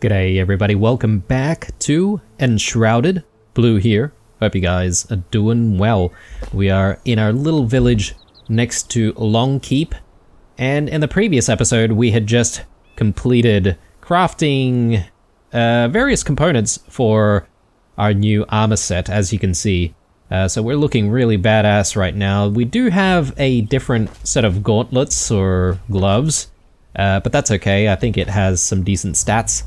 G'day everybody, welcome back to Enshrouded. Blue here. Hope you guys are doing well. We are in our little village next to Long Keep, and in the previous episode we had just completed crafting various components for our new armor set, as you can see. So we're looking really badass right now. We do have a different set of gauntlets or gloves, but that's okay. I think it has some decent stats.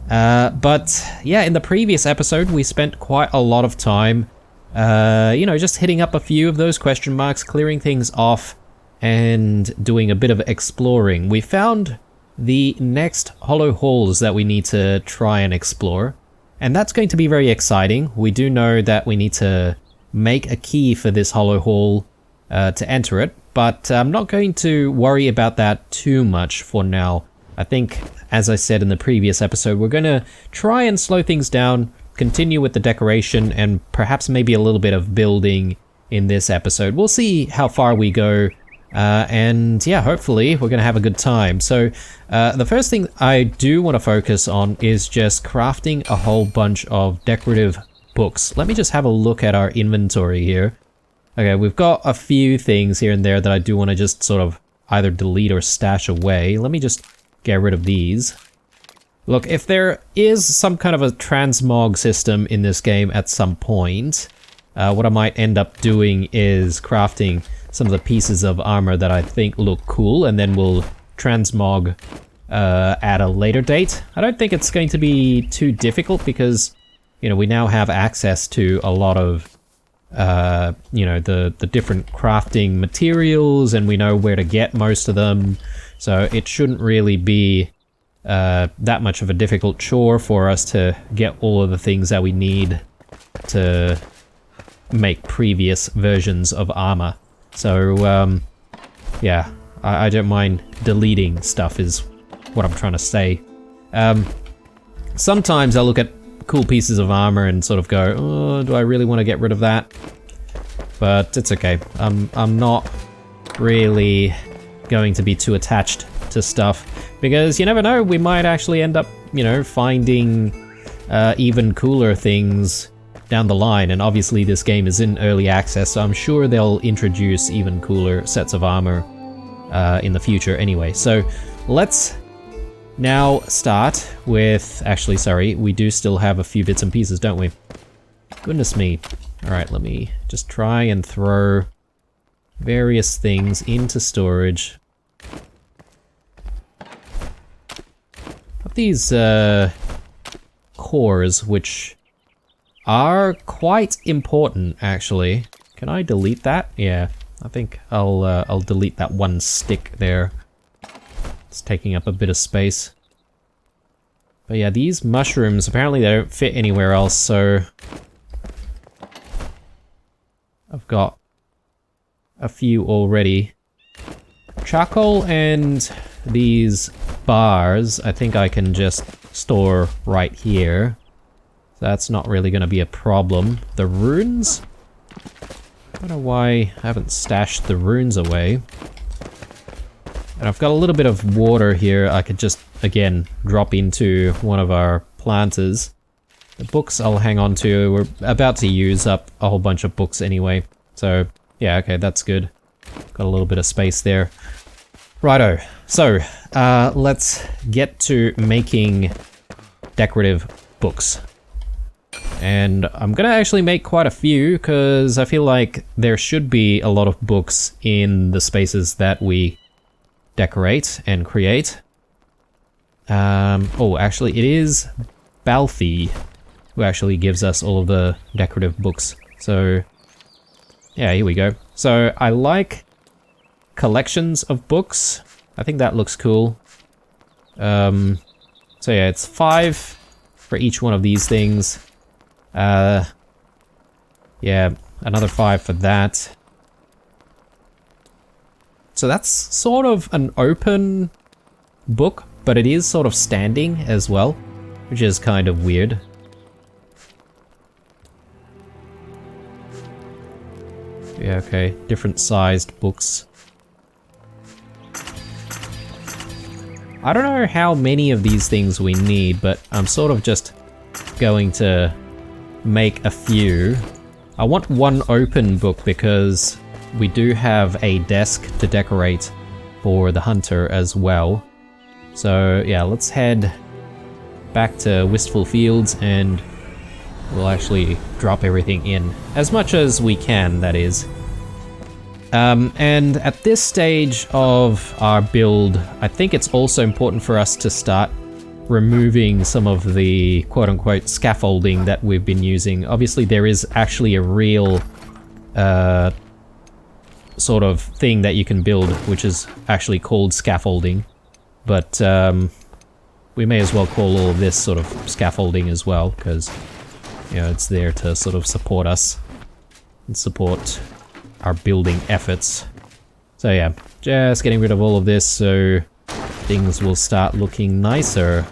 But yeah, in the previous episode we spent quite a lot of time, just hitting up a few of those question marks, clearing things off, and doing a bit of exploring. We found the next hollow halls that we need to try and explore, and that's going to be very exciting. We do know that we need to make a key for this hollow hall to enter it, but I'm not going to worry about that too much for now. I think, as I said in the previous episode, we're going to try and slow things down, continue with the decoration, and perhaps maybe a little bit of building in this episode. We'll see how far we go, and yeah, hopefully we're going to have a good time. So the first thing I do want to focus on is just crafting a whole bunch of decorative books. Let me just have a look at our inventory here. Okay, we've got a few things here and there that I do want to just sort of either delete or stash away. Let me just get rid of these. Look, if there is some kind of a transmog system in this game at some point, what I might end up doing is crafting some of the pieces of armor that I think look cool, and then we'll transmog at a later date. I don't think it's going to be too difficult because, you know, we now have access to a lot of the different crafting materials, and we know where to get most of them. So it shouldn't really be that much of a difficult chore for us to get all of the things that we need to make previous versions of armor. So yeah, I don't mind deleting stuff is what I'm trying to say. Sometimes I'll look at cool pieces of armor and sort of go, oh, do I really want to get rid of that? But it's okay. I'm not really going to be too attached to stuff, because you never know, we might actually end up, finding even cooler things down the line. And obviously this game is in early access, so I'm sure they'll introduce even cooler sets of armor in the future anyway. So let's now start with, actually, sorry, we do still have a few bits and pieces, don't we? Goodness me. Alright, let me just try and throw various things into storage. Got these cores, which are quite important, actually. Can I delete that? Yeah, I think I'll delete that one stick there. It's taking up a bit of space. But yeah, these mushrooms, apparently they don't fit anywhere else, so I've got a few already. Charcoal and these bars, I think I can just store right here. So that's not really going to be a problem. The runes? I don't know why I haven't stashed the runes away. And I've got a little bit of water here. I could just, again, drop into one of our planters. The books I'll hang on to. We're about to use up a whole bunch of books anyway. So, yeah, okay, that's good. Got a little bit of space there. Righto. So, let's get to making decorative books. And I'm gonna actually make quite a few, because I feel like there should be a lot of books in the spaces that we decorate and create. Oh, actually, it is Balthy who actually gives us all of the decorative books. So, yeah, here we go. So, I like collections of books. I think that looks cool. So yeah, it's 5 for each one of these things. Yeah, another 5 for that. So that's sort of an open book, but it is sort of standing as well, which is kind of weird. Yeah, okay, different sized books. I don't know how many of these things we need, but I'm sort of just going to make a few. I want one open book because we do have a desk to decorate for the hunter as well. So yeah, let's head back to Wistful Fields and we'll actually drop everything in. As much as we can, that is. And at this stage of our build, I think it's also important for us to start removing some of the quote-unquote scaffolding that we've been using. Obviously there is actually a real sort of thing that you can build, which is actually called scaffolding. But we may as well call all of this sort of scaffolding as well, because you know, it's there to sort of support us and support our building efforts. So yeah, just getting rid of all of this so things will start looking nicer.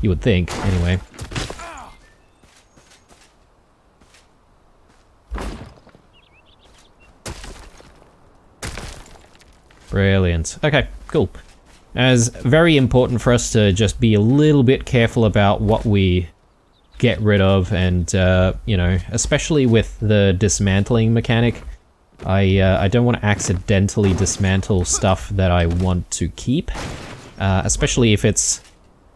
You would think, anyway. Brilliant. Okay, cool. It's very important for us to just be a little bit careful about what we get rid of, and you know, especially with the dismantling mechanic, I don't want to accidentally dismantle stuff that I want to keep, especially if it's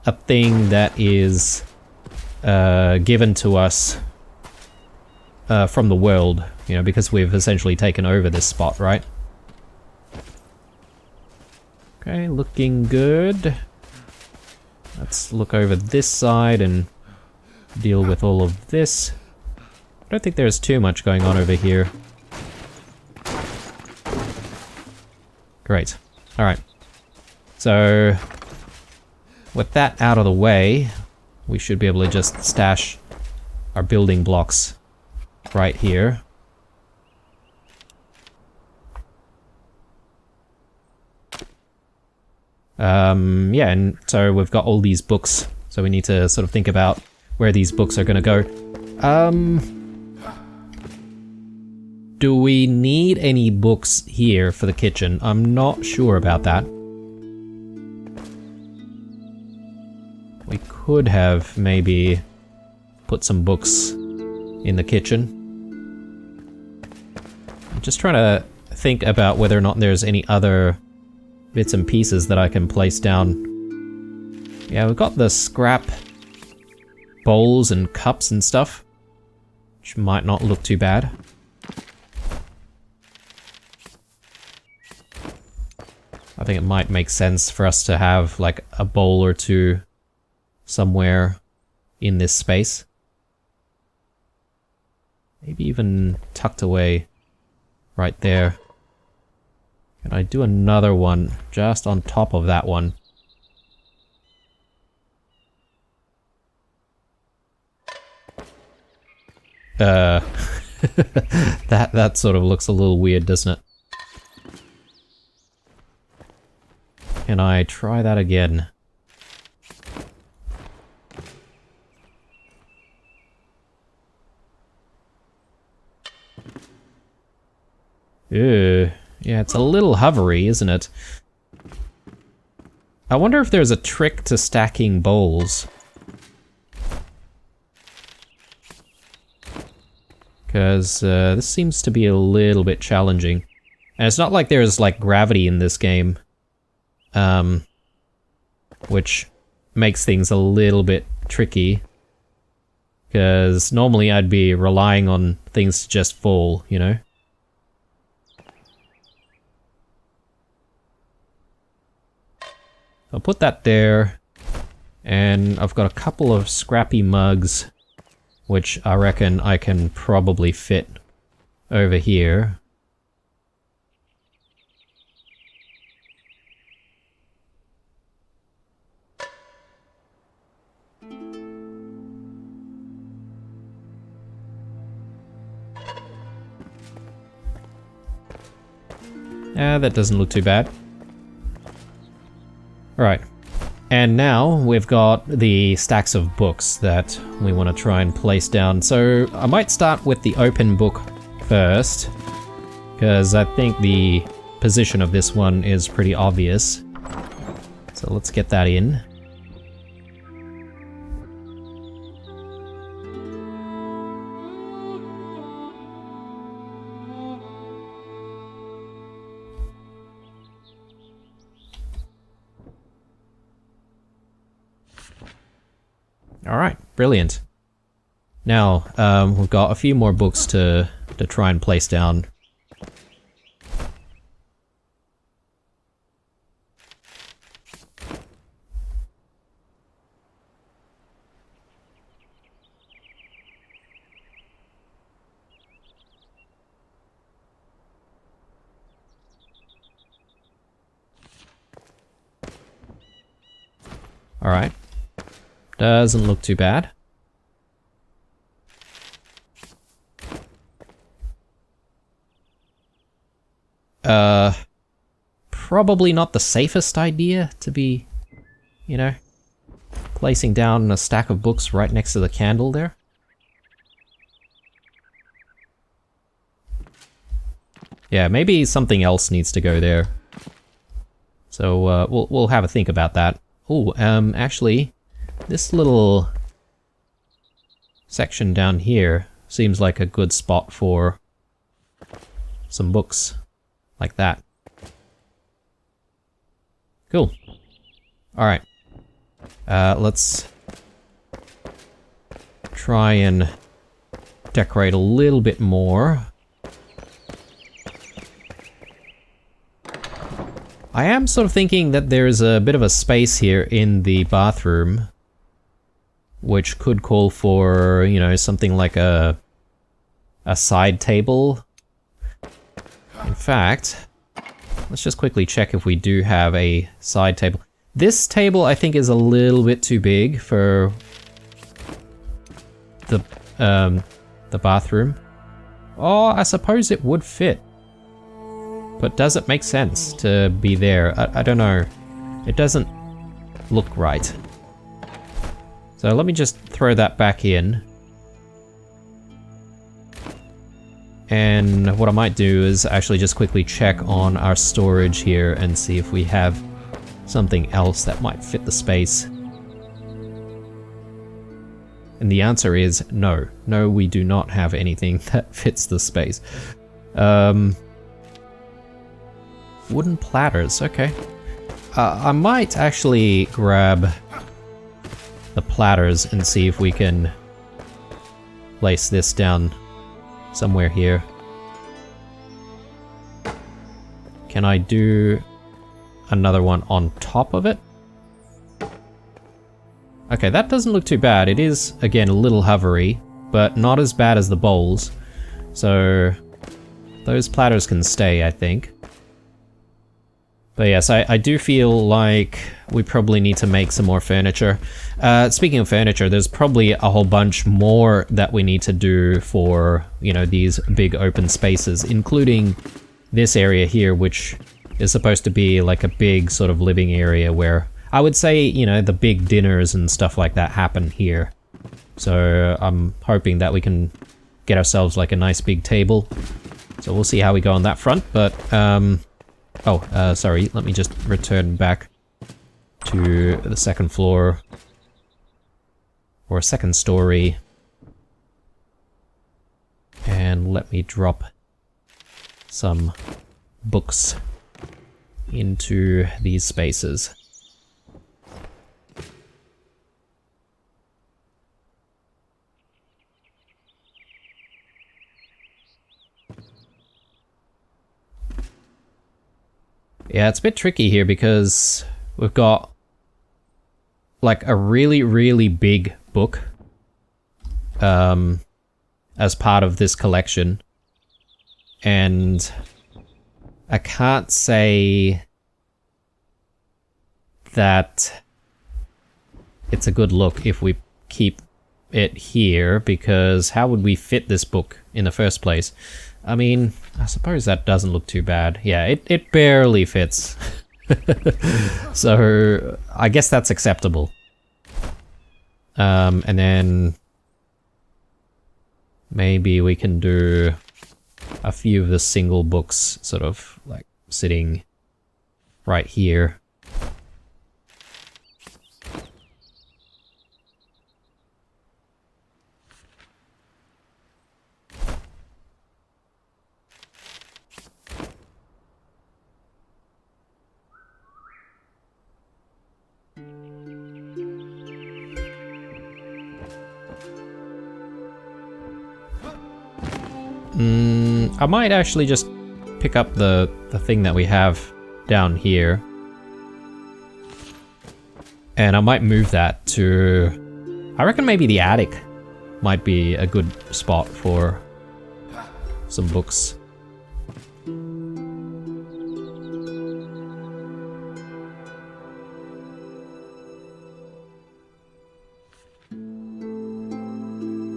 a thing that is given to us from the world, you know, because we've essentially taken over this spot, right? Okay, looking good. Let's look over this side and deal with all of this. I don't think there's too much going on over here. Great. Alright. So, with that out of the way, we should be able to just stash our building blocks right here. Yeah, and so we've got all these books, so we need to sort of think about where these books are gonna go. Do we need any books here for the kitchen? I'm not sure about that. We could have maybe put some books in the kitchen. I'm just trying to think about whether or not there's any other bits and pieces that I can place down. Yeah, we've got the scrap bowls and cups and stuff, which might not look too bad. I think it might make sense for us to have like a bowl or two somewhere in this space. Maybe even tucked away right there. Can I do another one just on top of that one? That sort of looks a little weird, doesn't it? Can I try that again? Ew. Yeah, it's a little hovery, isn't it? I wonder if there's a trick to stacking bowls. Because this seems to be a little bit challenging. And it's not like there's like gravity in this game. Which makes things a little bit tricky. Because normally I'd be relying on things to just fall, you know? I'll put that there. And I've got a couple of scrappy mugs, which I reckon I can probably fit over here. That doesn't look too bad. Alright. And now we've got the stacks of books that we want to try and place down. So I might start with the open book first, because I think the position of this one is pretty obvious. So let's get that in. Alright, brilliant. Now, we've got a few more books to try and place down. Alright. Doesn't look too bad. Probably not the safest idea to be, you know, placing down a stack of books right next to the candle there. Yeah, maybe something else needs to go there. So we'll have a think about that. Oh, actually, this little section down here seems like a good spot for some books like that. Cool. Alright. Let's try and decorate a little bit more. I am sort of thinking that there's a bit of a space here in the bathroom, which could call for, you know, something like a side table. In fact, let's just quickly check if we do have a side table. This table, I think, is a little bit too big for the bathroom. Oh, I suppose it would fit. But does it make sense to be there? I don't know. It doesn't look right. So let me just throw that back in. And what I might do is actually just quickly check on our storage here and see if we have something else that might fit the space. And the answer is no. No, we do not have anything that fits the space. Wooden platters, okay. I might actually grab the platters and see if we can place this down somewhere here. Can I do another one on top of it? Okay, that doesn't look too bad. It is, again, a little hovery, but not as bad as the bowls. So those platters can stay, I think. But yes, I do feel like we probably need to make some more furniture. Speaking of furniture, there's probably a whole bunch more that we need to do for, you know, these big open spaces, including this area here, which is supposed to be like a big sort of living area where I would say, you know, the big dinners and stuff like that happen here. So I'm hoping that we can get ourselves like a nice big table. So we'll see how we go on that front, but sorry, let me just return back to the second floor, or second story, and let me drop some books into these spaces. Yeah, it's a bit tricky here because we've got like a really, really big book as part of this collection. And I can't say that it's a good look if we keep it here, because how would we fit this book in the first place? I mean, I suppose that doesn't look too bad. Yeah, it barely fits. So I guess that's acceptable. And then maybe we can do a few of the single books sort of like sitting right here. I might actually just pick up the thing that we have down here. And I might move that to... I reckon maybe the attic might be a good spot for some books.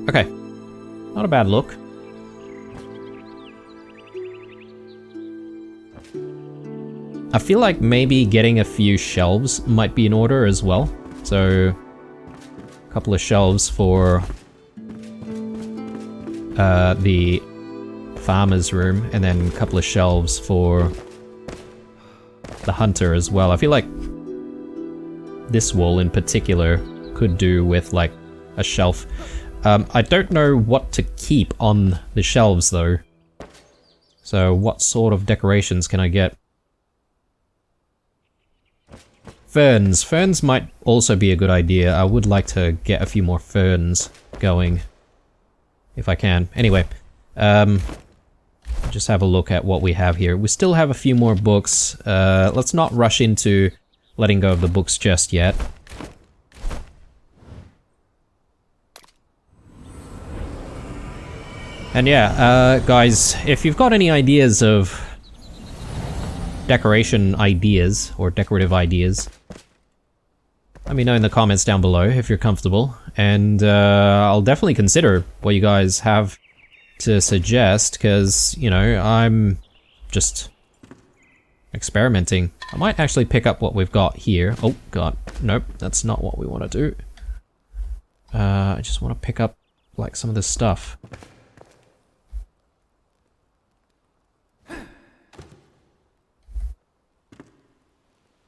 Okay, not a bad look. I feel like maybe getting a few shelves might be in order as well. So, a couple of shelves for the farmer's room, and then a couple of shelves for the hunter as well. I feel like this wall in particular could do with like a shelf. I don't know what to keep on the shelves though. So what sort of decorations can I get? Ferns. Ferns might also be a good idea. I would like to get a few more ferns going. If I can. Anyway, just have a look at what we have here. We still have a few more books. Let's not rush into letting go of the books just yet. And yeah, guys, if you've got any ideas of decoration ideas or decorative ideas, let me know in the comments down below if you're comfortable, and I'll definitely consider what you guys have to suggest, because, you know, I'm just experimenting. I might actually pick up what we've got here. Oh god, nope, that's not what we want to do. I just want to pick up like some of this stuff.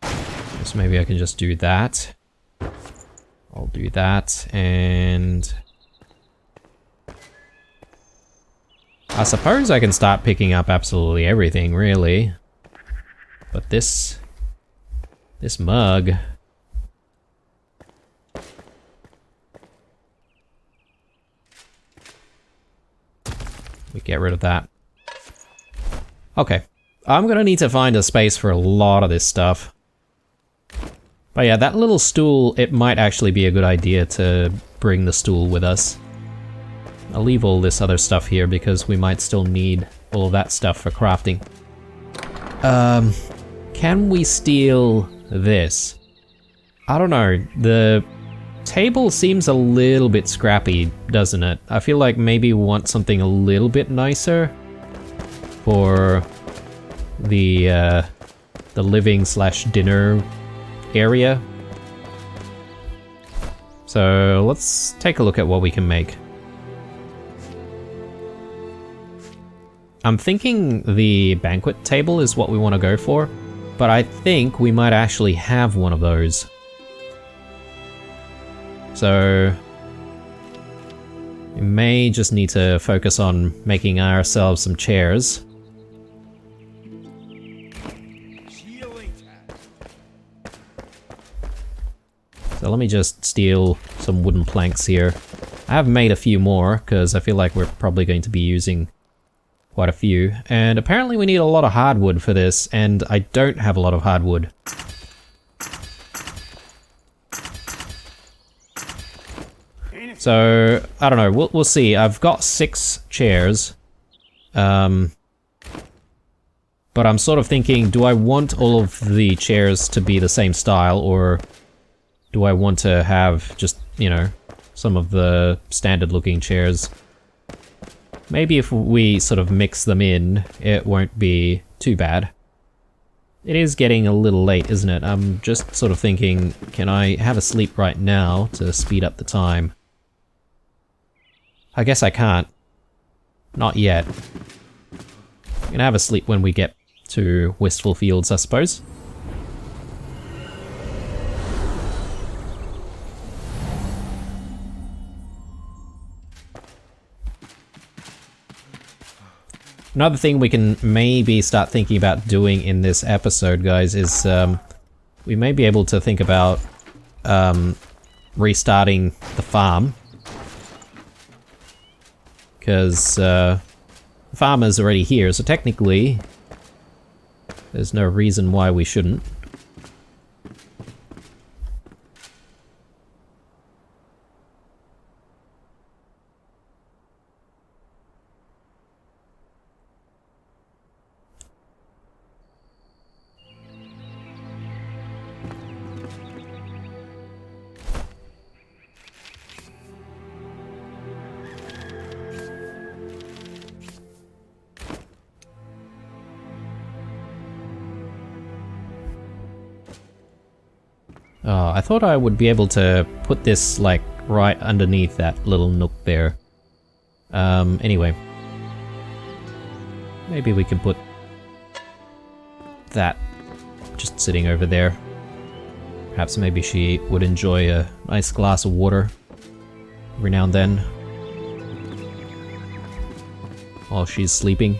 So maybe I can just do that. I'll do that, and I suppose I can start picking up absolutely everything, really. But this mug, we get rid of that. Okay, I'm gonna need to find a space for a lot of this stuff. But yeah, that little stool, it might actually be a good idea to bring the stool with us. I'll leave all this other stuff here because we might still need all of that stuff for crafting. Can we steal this? I don't know, the table seems a little bit scrappy, doesn't it? I feel like maybe we want something a little bit nicer for the living/dinner area. So let's take a look at what we can make. I'm thinking the banquet table is what we want to go for, but I think we might actually have one of those. So we may just need to focus on making ourselves some chairs. So let me just steal some wooden planks here. I have made a few more, because I feel like we're probably going to be using quite a few. And apparently we need a lot of hardwood for this, and I don't have a lot of hardwood. So, I don't know, we'll see. I've got 6 chairs. But I'm sort of thinking, do I want all of the chairs to be the same style, or do I want to have just, you know, some of the standard looking chairs? Maybe if we sort of mix them in, it won't be too bad. It is getting a little late, isn't it? I'm just sort of thinking, can I have a sleep right now to speed up the time? I guess I can't. Not yet. I'm gonna have a sleep when we get to Wistful Fields, I suppose. Another thing we can maybe start thinking about doing in this episode, guys, is we may be able to think about restarting the farm. Because farmer's already here, so technically there's no reason why we shouldn't. Oh, I thought I would be able to put this, like, right underneath that little nook there. Anyway. Maybe we can put that just sitting over there. Perhaps maybe she would enjoy a nice glass of water every now and then while she's sleeping.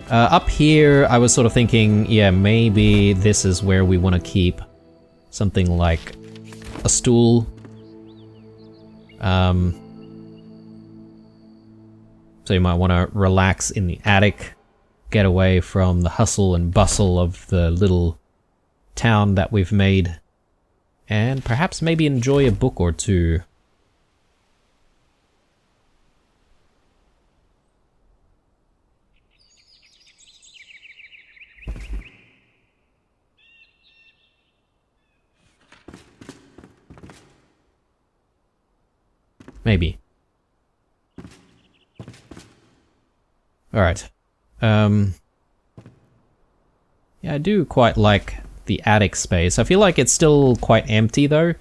Up here, I was sort of thinking, yeah, maybe this is where we want to keep something like a stool. So you might want to relax in the attic, get away from the hustle and bustle of the little town that we've made, and perhaps maybe enjoy a book or two. Maybe. Alright. Yeah, I do quite like the attic space. I feel like it's still quite empty though. I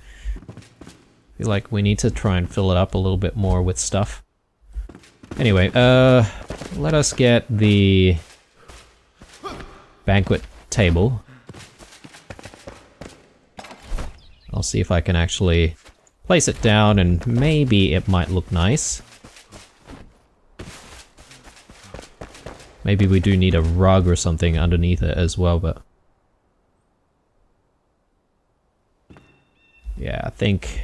feel like we need to try and fill it up a little bit more with stuff. Anyway, let us get the banquet table. I'll see if I can actually place it down and maybe it might look nice. Maybe we do need a rug or something underneath it as well, but... yeah, I think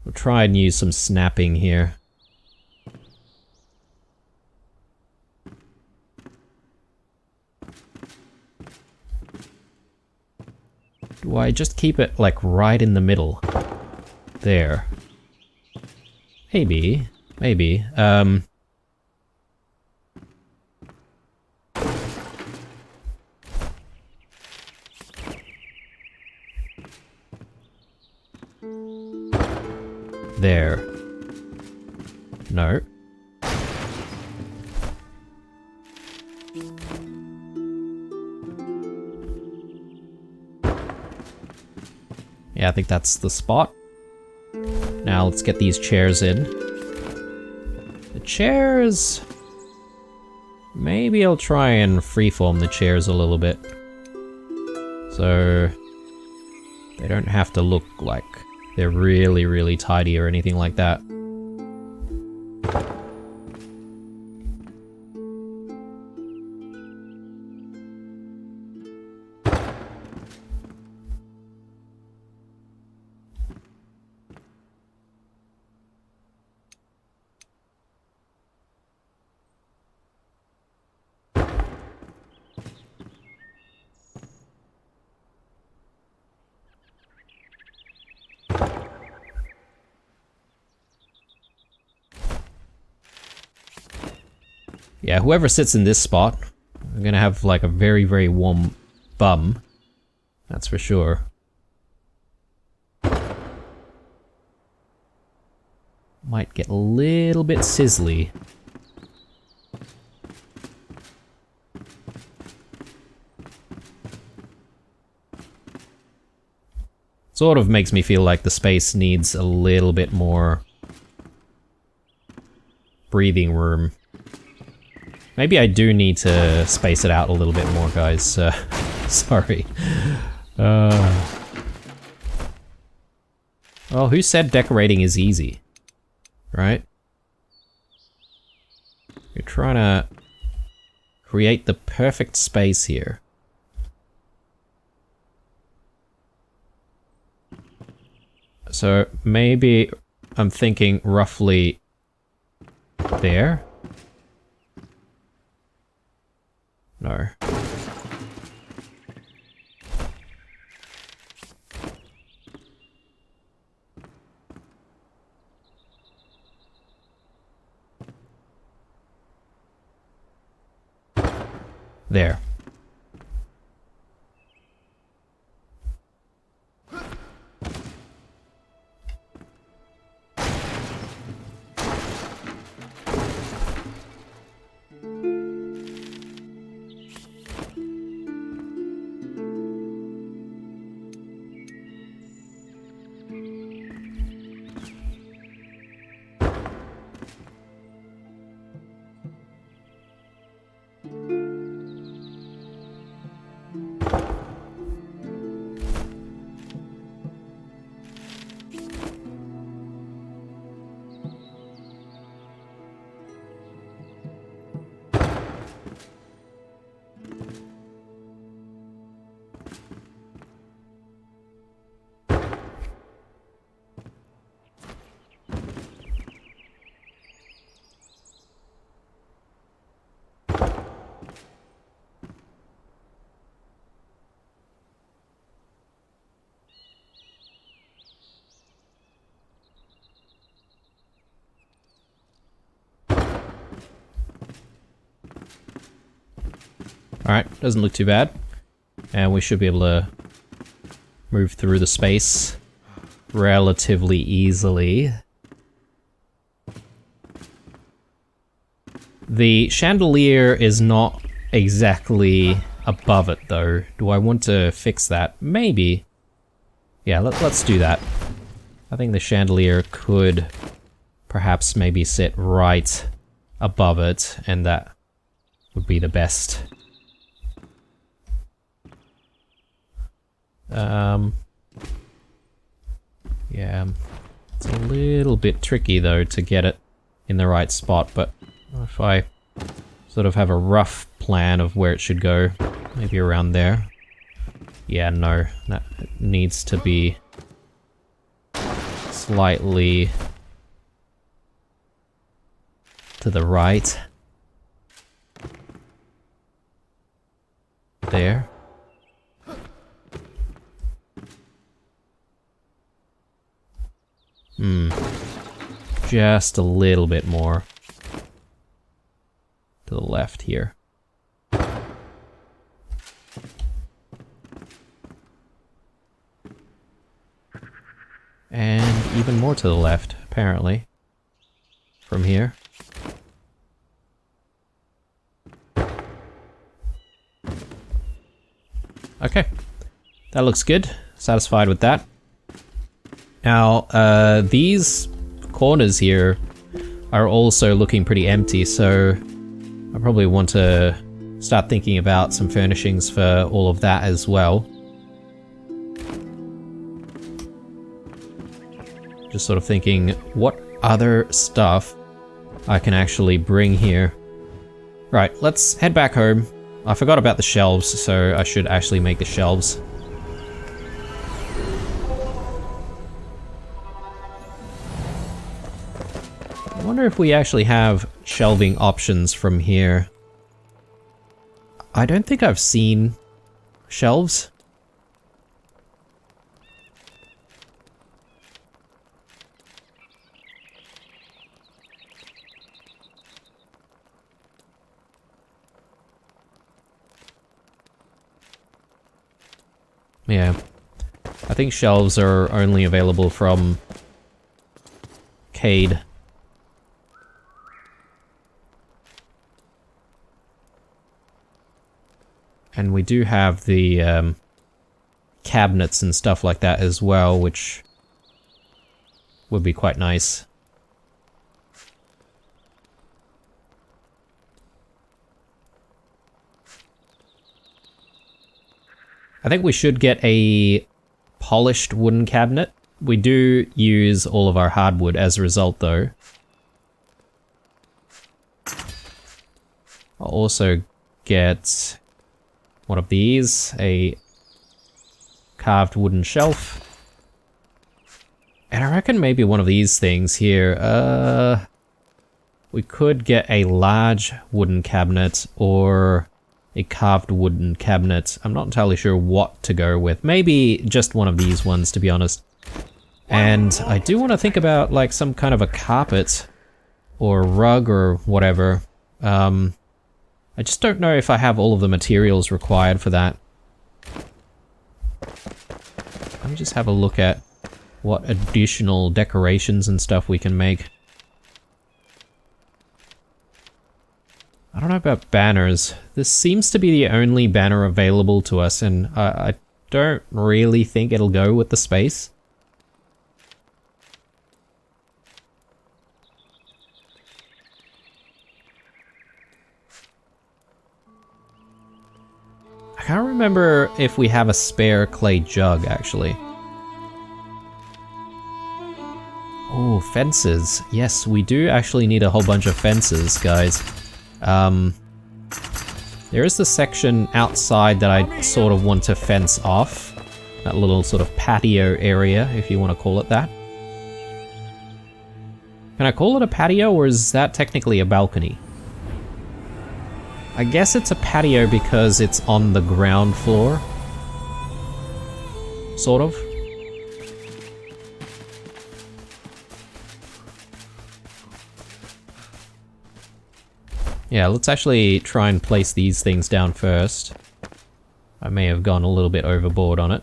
we'll try and use some snapping here. Do I just keep it like right in the middle? There. Maybe. Maybe. There. No. Yeah, I think that's the spot. Now let's get these chairs in. The chairs... maybe I'll try and freeform the chairs a little bit. So... they don't have to look like they're really, really tidy or anything like that. Yeah, whoever sits in this spot, I'm gonna have like a very, very warm bum. That's for sure. Might get a little bit sizzly. Sort of makes me feel like the space needs a little bit more breathing room. Maybe I do need to space it out a little bit more, guys. Sorry. Well, who said decorating is easy? Right? You're trying to create the perfect space here. So maybe I'm thinking roughly there. No. There. Alright, doesn't look too bad. And we should be able to move through the space relatively easily. The chandelier is not exactly above it though. Do I want to fix that? Maybe. Yeah, let's do that. I think the chandelier could perhaps maybe sit right above it, and that would be the best. Yeah, it's a little bit tricky though to get it in the right spot, but if I sort of have a rough plan of where it should go, maybe around there. Yeah, no, that needs to be slightly to the right. There. Just a little bit more to the left here. And even more to the left, apparently, from here. Okay, that looks good. Satisfied with that. Now, these corners here are also looking pretty empty, so I probably want to start thinking about some furnishings for all of that as well. Just sort of thinking, what other stuff I can actually bring here. Right, let's head back home. I forgot about the shelves, so I should actually make the shelves. I wonder if we actually have shelving options from here. I don't think I've seen shelves. Yeah, I think shelves are only available from Cade. And we do have the cabinets and stuff like that as well, which would be quite nice. I think we should get a polished wooden cabinet. We do use all of our hardwood as a result though. I'll also get one of these, a carved wooden shelf. And I reckon maybe one of these things here, we could get a large wooden cabinet or a carved wooden cabinet. I'm not entirely sure what to go with. Maybe just one of these ones, to be honest. And I do want to think about like some kind of a carpet or rug or whatever. I just don't know if I have all of the materials required for that. Let me just have a look at what additional decorations and stuff we can make. I don't know about banners. This seems to be the only banner available to us, and I don't really think it'll go with the space. I can't remember if we have a spare clay jug, actually. Oh, fences. Yes, we do actually need a whole bunch of fences, guys. There is the section outside that I sort of want to fence off. That little sort of patio area, if you want to call it that. Can I call it a patio, or is that technically a balcony? I guess it's a patio because it's on the ground floor. Sort of. Yeah, let's actually try and place these things down first. I may have gone a little bit overboard on it.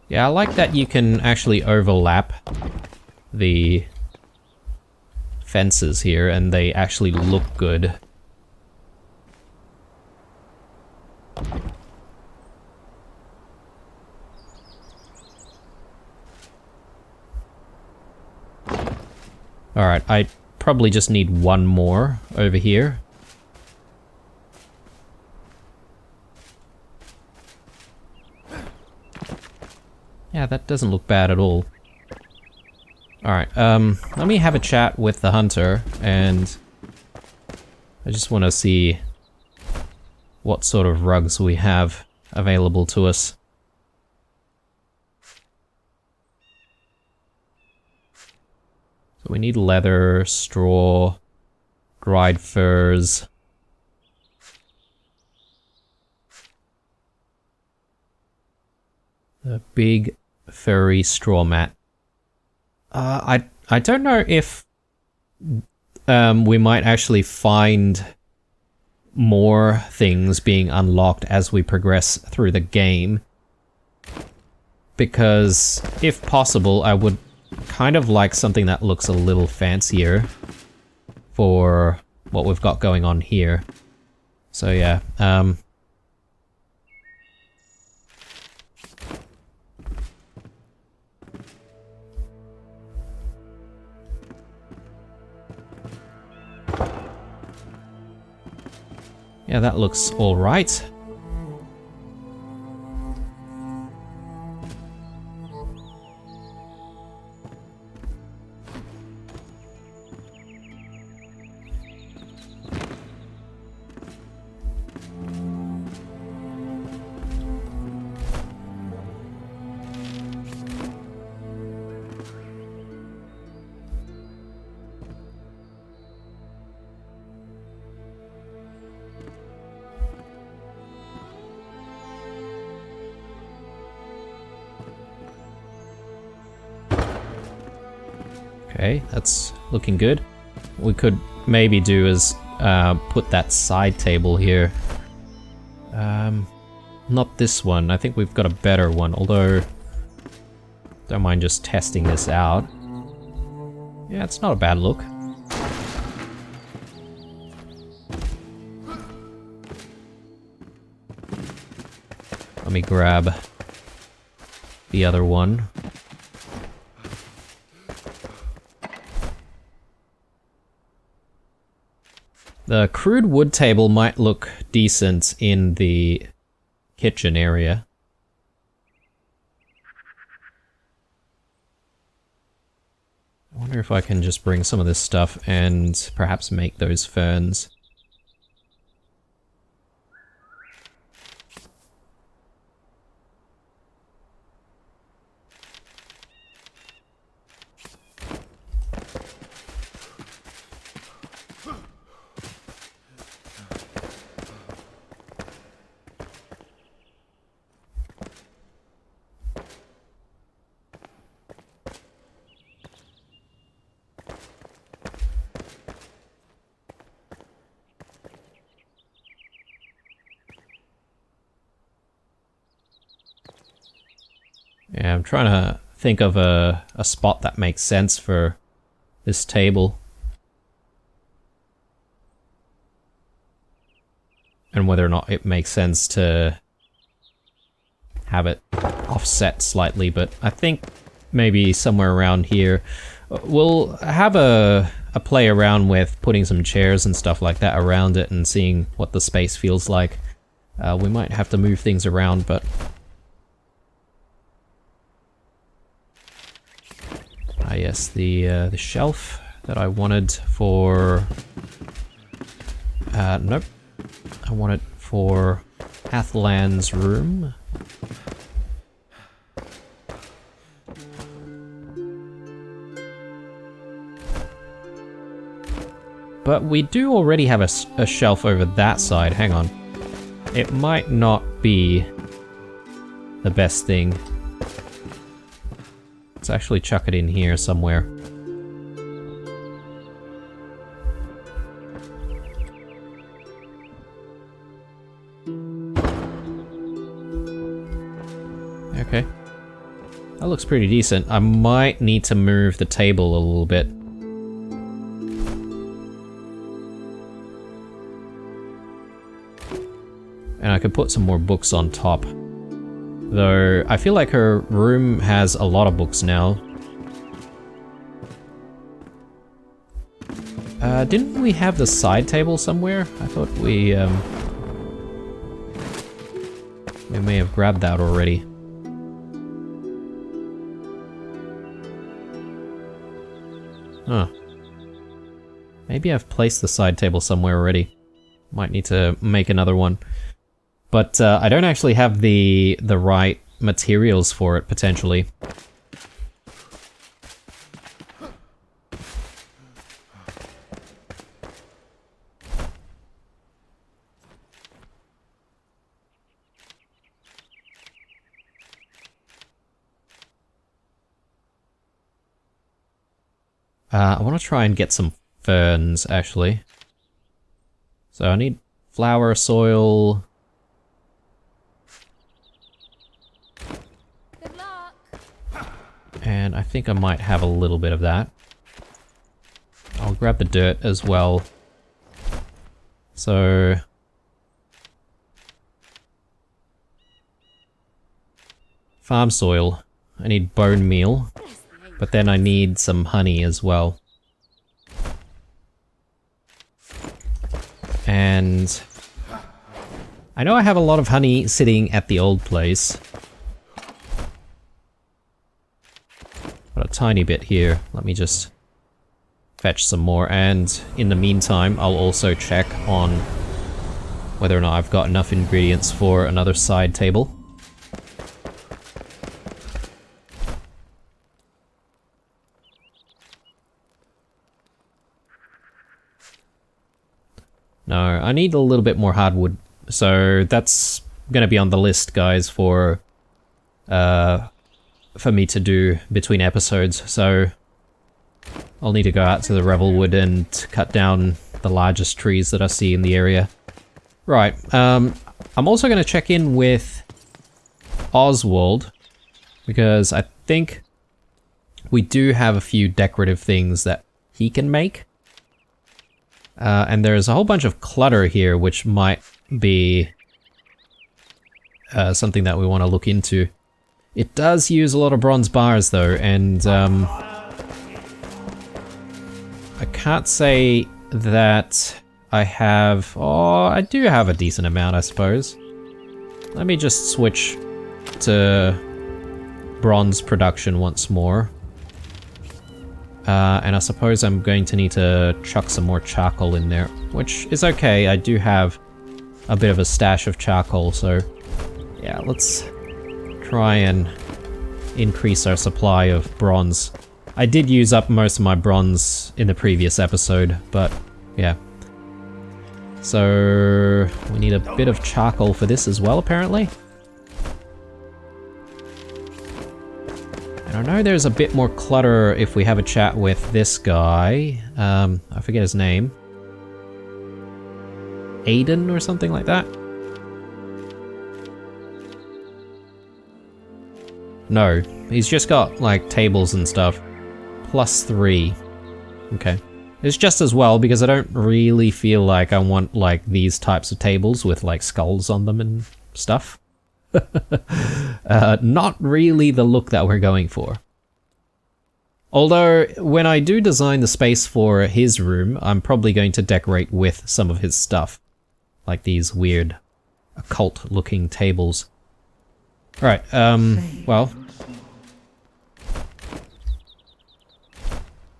Yeah, I like that you can actually overlap the fences here and they actually look good. Alright, I probably just need one more over here. Yeah, that doesn't look bad at all. Alright, let me have a chat with the hunter, and I just want to see what sort of rugs we have available to us. So we need leather, straw, dried furs. A big furry straw mat. I don't know if we might actually find more things being unlocked as we progress through the game, because if possible I would kind of like something that looks a little fancier for what we've got going on here. So yeah, yeah, that looks all right. Okay, that's looking good. What we could maybe do is put that side table here. Not this one. I think we've got a better one, although don't mind just testing this out. Yeah, it's not a bad look. Let me grab the other one. The crude wood table might look decent in the kitchen area. I wonder if I can just bring some of this stuff and perhaps make those ferns. Yeah, I'm trying to think of a spot that makes sense for this table. And whether or not it makes sense to have it offset slightly, but I think maybe somewhere around here. We'll have a play around with putting some chairs and stuff like that around it and seeing what the space feels like. We might have to move things around, but... Ah yes, the shelf that I wanted for... nope. I want it for Athlan's room. But we do already have a shelf over that side. Hang on. It might not be the best thing. Let's actually chuck it in here somewhere. Okay. That looks pretty decent. I might need to move the table a little bit. And I could put some more books on top. Though, I feel like her room has a lot of books now. Didn't we have the side table somewhere? I thought we may have grabbed that already. Huh. Maybe I've placed the side table somewhere already. Might need to make another one. But I don't actually have the right materials for it, potentially. I want to try and get some ferns, actually. So I need flower, soil... And I think I might have a little bit of that. I'll grab the dirt as well. So... farm soil. I need bone meal. But then I need some honey as well. And... I know I have a lot of honey sitting at the old place. Got a tiny bit here. Let me just fetch some more, and in the meantime I'll also check on whether or not I've got enough ingredients for another side table. No, I need a little bit more hardwood, so that's gonna be on the list, guys, for me to do between episodes, so I'll need to go out to the Revelwood and cut down the largest trees that I see in the area. Right, I'm also going to check in with Oswald, because I think we do have a few decorative things that he can make. And there's a whole bunch of clutter here, which might be something that we want to look into. It does use a lot of bronze bars though, and I can't say that I have... oh, I do have a decent amount, I suppose. Let me just switch to bronze production once more. And I suppose I'm going to need to chuck some more charcoal in there, which is okay. I do have a bit of a stash of charcoal, so yeah, let's try and increase our supply of bronze. I did use up most of my bronze in the previous episode, but yeah. So we need a bit of charcoal for this as well, apparently. And I know there's a bit more clutter if we have a chat with this guy. I forget his name. Aiden or something like that? No, he's just got like tables and stuff. +3. Okay. It's just as well because I don't really feel like I want like these types of tables with like skulls on them and stuff. Not really the look that we're going for. Although when I do design the space for his room, I'm probably going to decorate with some of his stuff. Like these weird occult looking tables. Alright, well,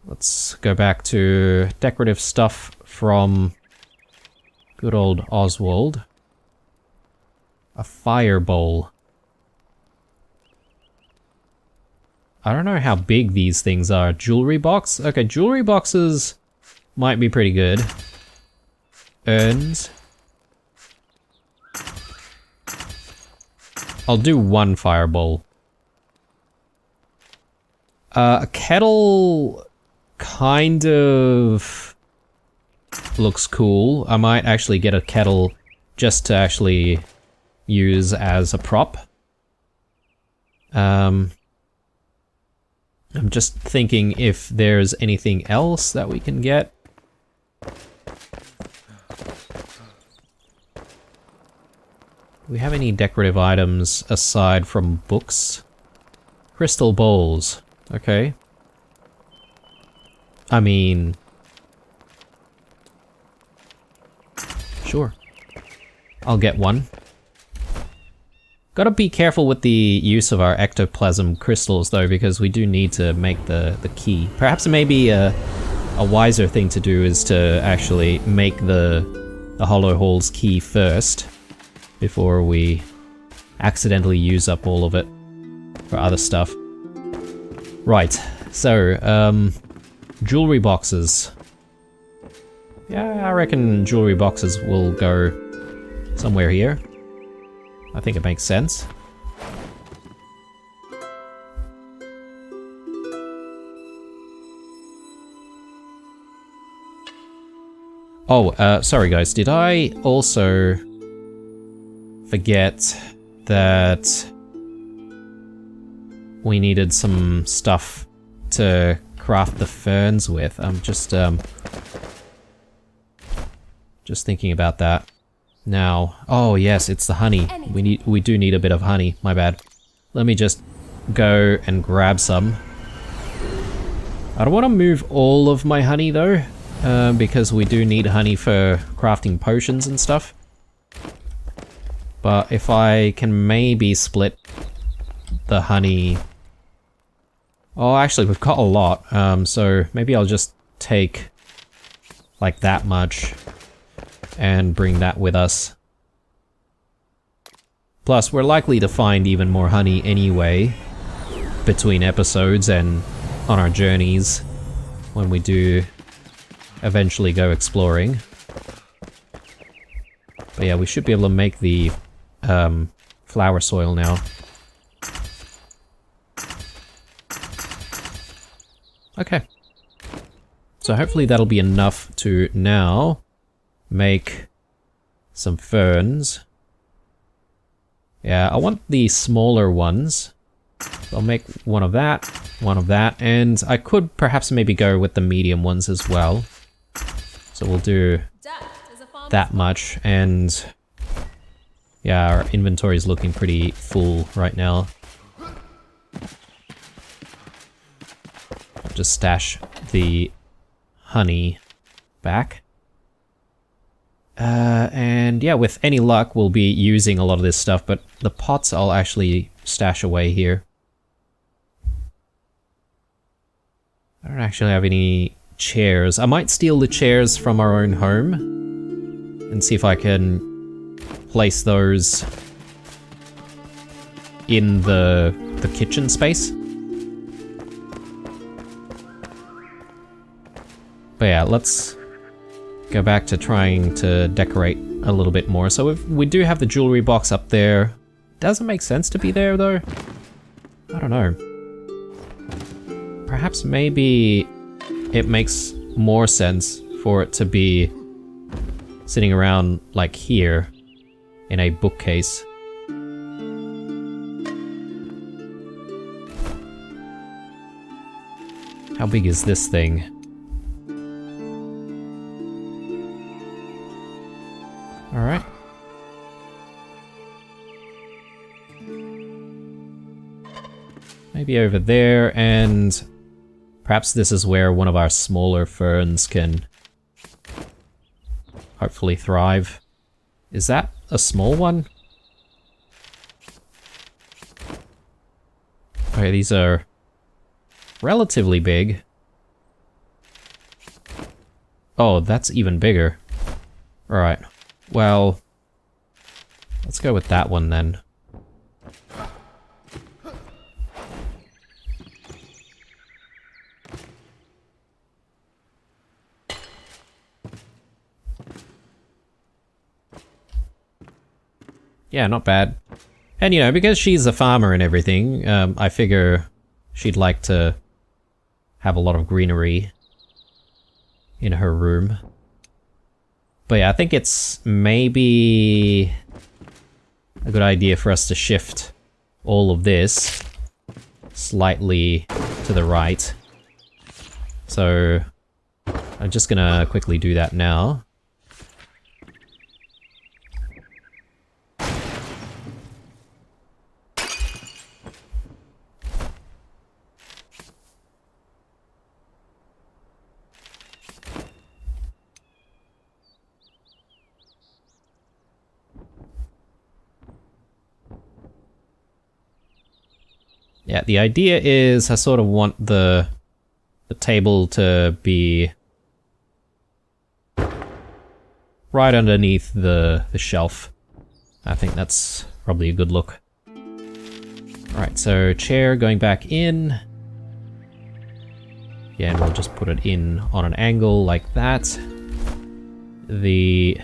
let's go back to decorative stuff from good old Oswald. A fire bowl. I don't know how big these things are. Jewelry box? Okay, jewelry boxes might be pretty good. Urns. I'll do one fire bowl. A kettle kind of looks cool. I might actually get a kettle just to actually use as a prop. I'm just thinking if there's anything else that we can get. Do we have any decorative items aside from books? Crystal bowls. Okay. I mean... sure. I'll get one. Gotta be careful with the use of our ectoplasm crystals though, because we do need to make the key. Perhaps maybe a wiser thing to do is to actually make the Hollow Halls key first, before we accidentally use up all of it for other stuff. Right, so, jewelry boxes. Yeah, I reckon jewelry boxes will go somewhere here. I think it makes sense. Oh, sorry guys, did I also forget that we needed some stuff to craft the ferns with? I'm just thinking about that. Now, oh yes, it's the honey. We do need a bit of honey, my bad. Let me just go and grab some. I don't want to move all of my honey though, because we do need honey for crafting potions and stuff. But if I can maybe split the honey... Oh, actually we've got a lot, so maybe I'll just take like that much and bring that with us. Plus, we're likely to find even more honey anyway, between episodes and on our journeys, when we do eventually go exploring. But yeah, we should be able to make the flower soil now. Okay. So hopefully that'll be enough to now make some ferns. Yeah, I want the smaller ones. So I'll make one of that, and I could perhaps maybe go with the medium ones as well. So we'll do that much, and yeah, our inventory is looking pretty full right now. I'll just stash the honey back. And yeah, with any luck, we'll be using a lot of this stuff, but the pots I'll actually stash away here. I don't actually have any chairs. I might steal the chairs from our own home and see if I can place those in the kitchen space. But yeah, let's go back to trying to decorate a little bit more. So we do have the jewelry box up there. Doesn't make sense to be there though. I don't know. Perhaps maybe it makes more sense for it to be sitting around like here in a bookcase. How big is this thing? Alright. Maybe over there, and perhaps this is where one of our smaller ferns can hopefully thrive. Is that a small one? Okay, these are relatively big. Oh, that's even bigger. Alright, well, let's go with that one then. Yeah, not bad. And you know, because she's a farmer and everything, I figure she'd like to have a lot of greenery in her room. But yeah, I think it's maybe a good idea for us to shift all of this slightly to the right. So I'm just gonna quickly do that now. Yeah, the idea is I sort of want the table to be right underneath the shelf. I think that's probably a good look. Alright, so chair going back in. Yeah, and we'll just put it in on an angle like that. The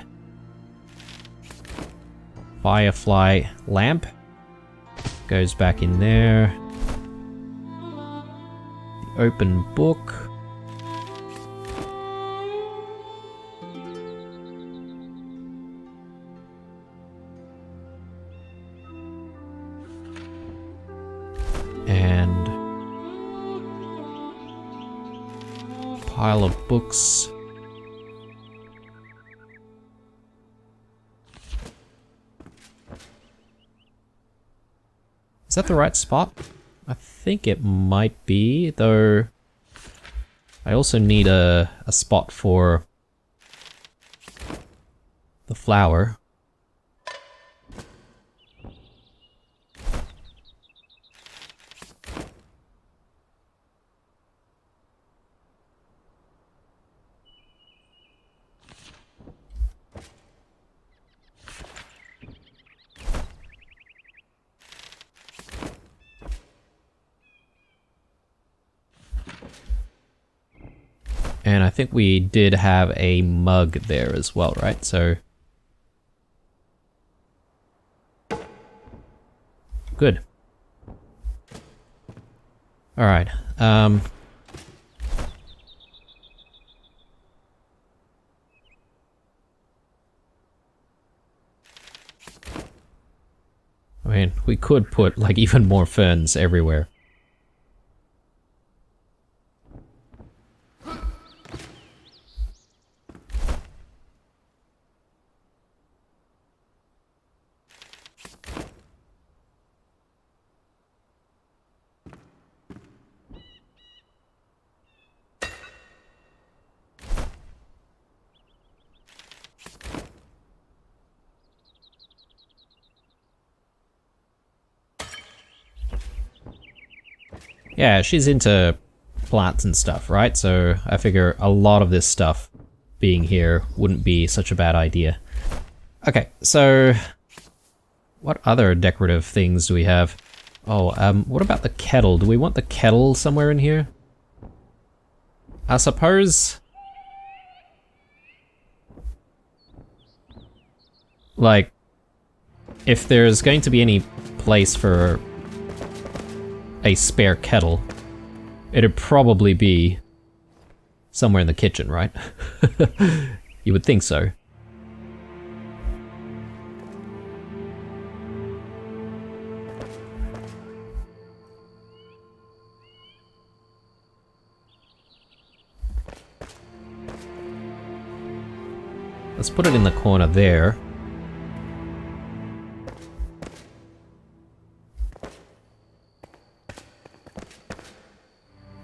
firefly lamp goes back in there. The open book. And pile of books. Is that the right spot? I think it might be, though I also need a spot for the flower. And I think we did have a mug there as well, right? So good. All right. I mean, we could put like even more ferns everywhere. Yeah, she's into plants and stuff, right? So I figure a lot of this stuff being here wouldn't be such a bad idea. Okay, so what other decorative things do we have? Oh, what about the kettle? Do we want the kettle somewhere in here? I suppose... like, if there's going to be any place for a spare kettle, it'd probably be somewhere in the kitchen, right? You would think so. Let's put it in the corner there.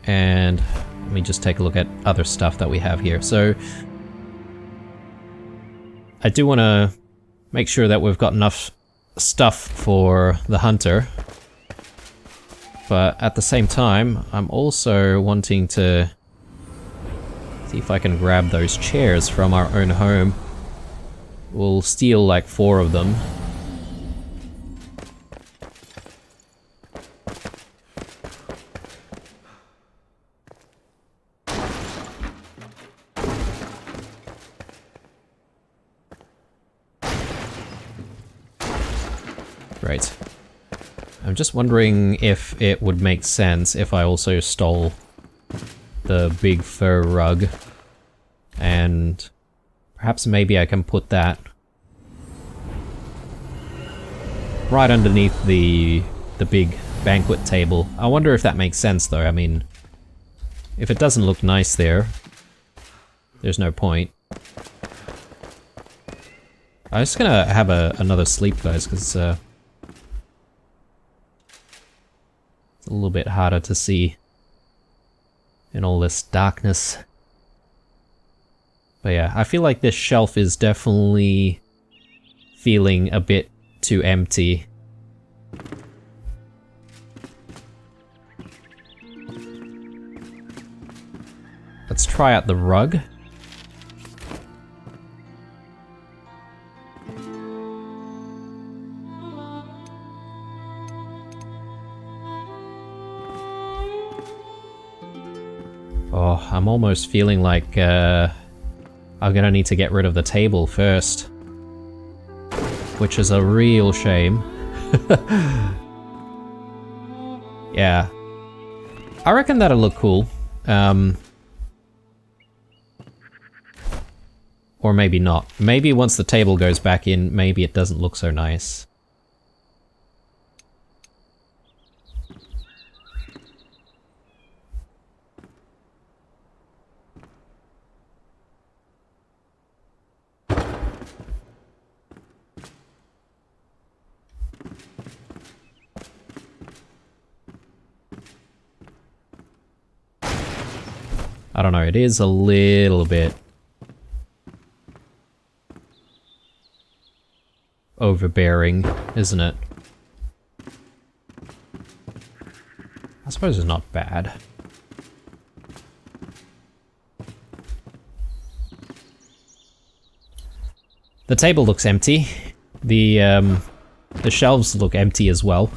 And let me just take a look at other stuff that we have here. So I do want to make sure that we've got enough stuff for the hunter. But at the same time, I'm also wanting to see if I can grab those chairs from our own home. We'll steal like 4 of them. Great. I'm just wondering if it would make sense if I also stole the big fur rug, and perhaps maybe I can put that right underneath the big banquet table. I wonder if that makes sense though. I mean, if it doesn't look nice there, there's no point. I'm just gonna have another sleep, guys, because it's a little bit harder to see in all this darkness. But yeah, I feel like this shelf is definitely feeling a bit too empty. Let's try out the rug. Oh, I'm almost feeling like I'm gonna need to get rid of the table first, which is a real shame. Yeah, I reckon that'll look cool. Or maybe not. Maybe once the table goes back in, maybe it doesn't look so nice. I don't know, it is a little bit overbearing, isn't it? I suppose it's not bad. The table looks empty. The shelves look empty as well.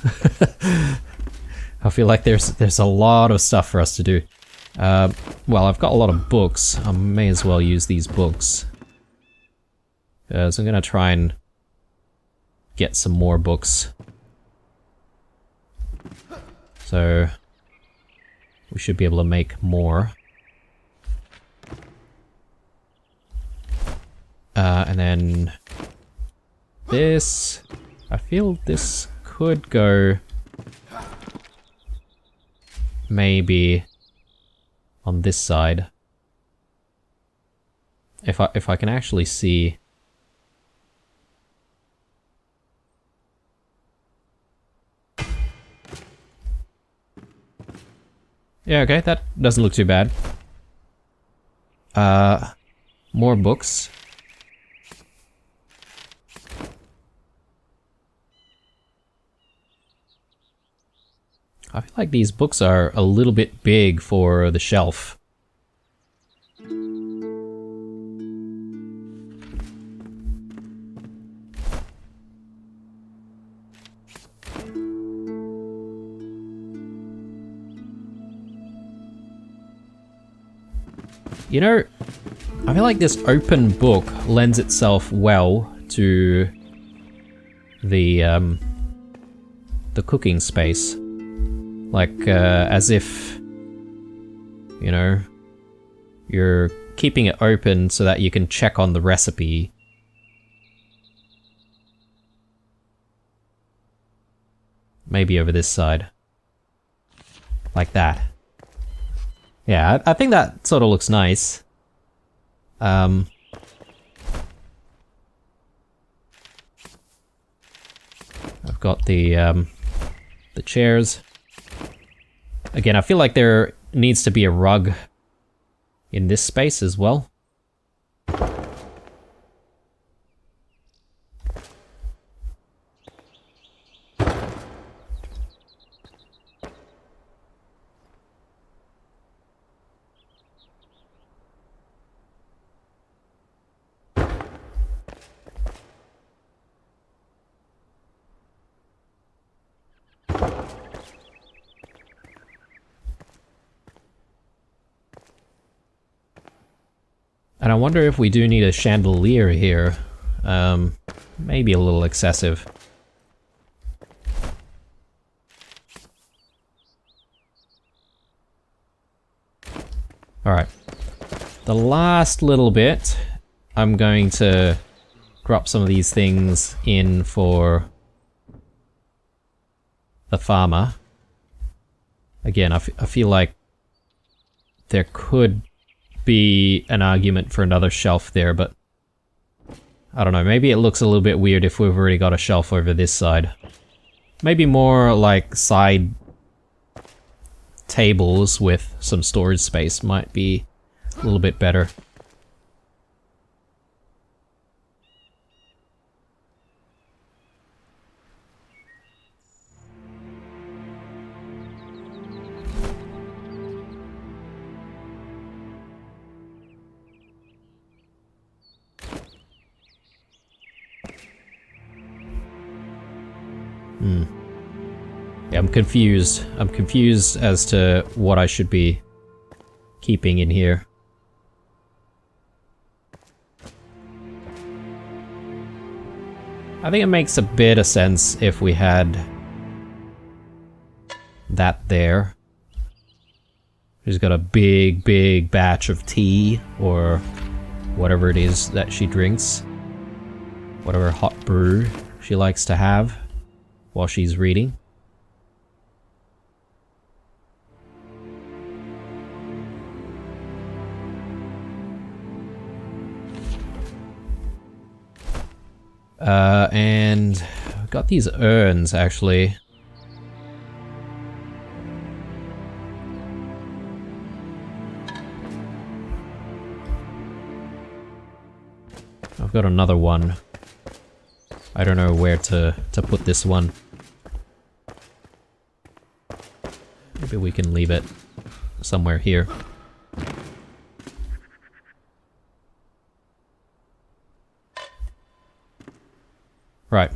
I feel like there's a lot of stuff for us to do. Well, I've got a lot of books. I may as well use these books. So I'm gonna try and get some more books. So we should be able to make more. And then this, I feel this could go maybe on this side. If I can actually see. Yeah, okay, that doesn't look too bad. More books. I feel like these books are a little bit big for the shelf. You know, I feel like this open book lends itself well to the cooking space. Like, as if, you know, you're keeping it open so that you can check on the recipe. Maybe over this side. Like that. Yeah, I think that sort of looks nice. I've got the chairs. Again, I feel like there needs to be a rug in this space as well. And I wonder if we do need a chandelier here. Maybe a little excessive. Alright. The last little bit, I'm going to drop some of these things in for the farmer. Again, I feel like there could be an argument for another shelf there, but I don't know, maybe it looks a little bit weird if we've already got a shelf over this side. Maybe more like side tables with some storage space might be a little bit better. Yeah, I'm confused. I'm confused as to what I should be keeping in here. I think it makes a bit of sense if we had that there. She's got a big batch of tea, or whatever it is that she drinks. Whatever hot brew she likes to have while she's reading. And I've got these urns, actually. I've got another one. I don't know where to put this one. Maybe we can leave it somewhere here. Right.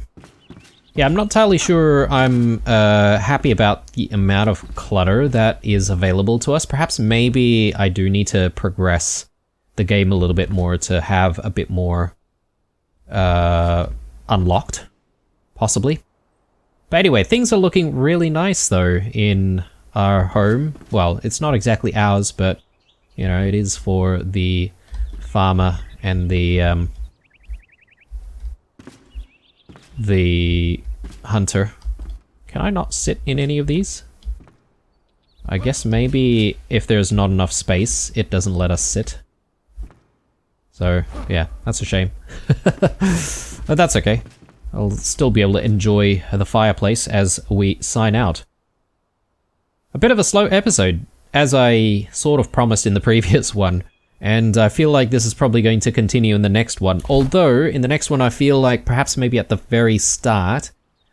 Yeah, I'm not entirely sure I'm happy about the amount of clutter that is available to us. Perhaps maybe I do need to progress the game a little bit more to have a bit more unlocked, possibly. But anyway, things are looking really nice though in our home. Well, it's not exactly ours, but you know, it is for the farmer and the hunter. Can I not sit in any of these? I guess maybe if there's not enough space, it doesn't let us sit. So, yeah, that's a shame. But that's okay. I'll still be able to enjoy the fireplace as we sign out. A bit of a slow episode, as I sort of promised in the previous one. And I feel like this is probably going to continue in the next one. Although, in the next one I feel like perhaps maybe at the very start,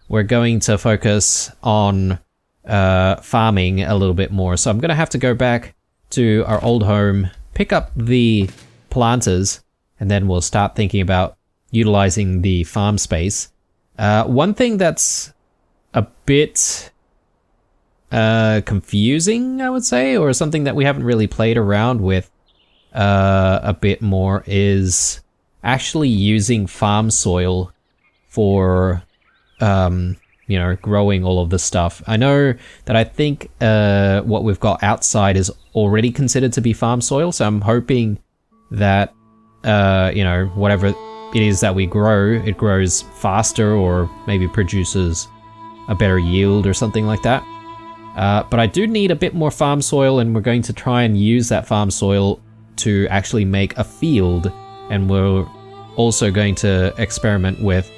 we're going to focus on farming a little bit more. So I'm gonna have to go back to our old home, pick up the planters, and then we'll start thinking about utilizing the farm space. One thing that's a bit confusing, I would say, or something that we haven't really played around with a bit more, is actually using farm soil for you know, growing all of this stuff. I know that I think what we've got outside is already considered to be farm soil, so I'm hoping that you know, whatever it is that we grow, it grows faster or maybe produces a better yield or something like that. But I do need a bit more farm soil, and we're going to try and use that farm soil to actually make a field, and we're also going to experiment with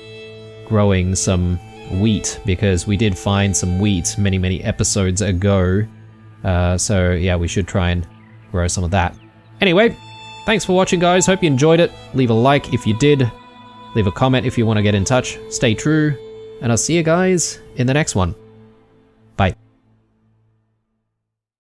growing some wheat, because we did find some wheat many episodes ago. So yeah, we should try and grow some of that. Anyway, thanks for watching, guys. Hope you enjoyed it. Leave a like if you did. Leave a comment if you want to get in touch. Stay true, and I'll see you guys in the next one.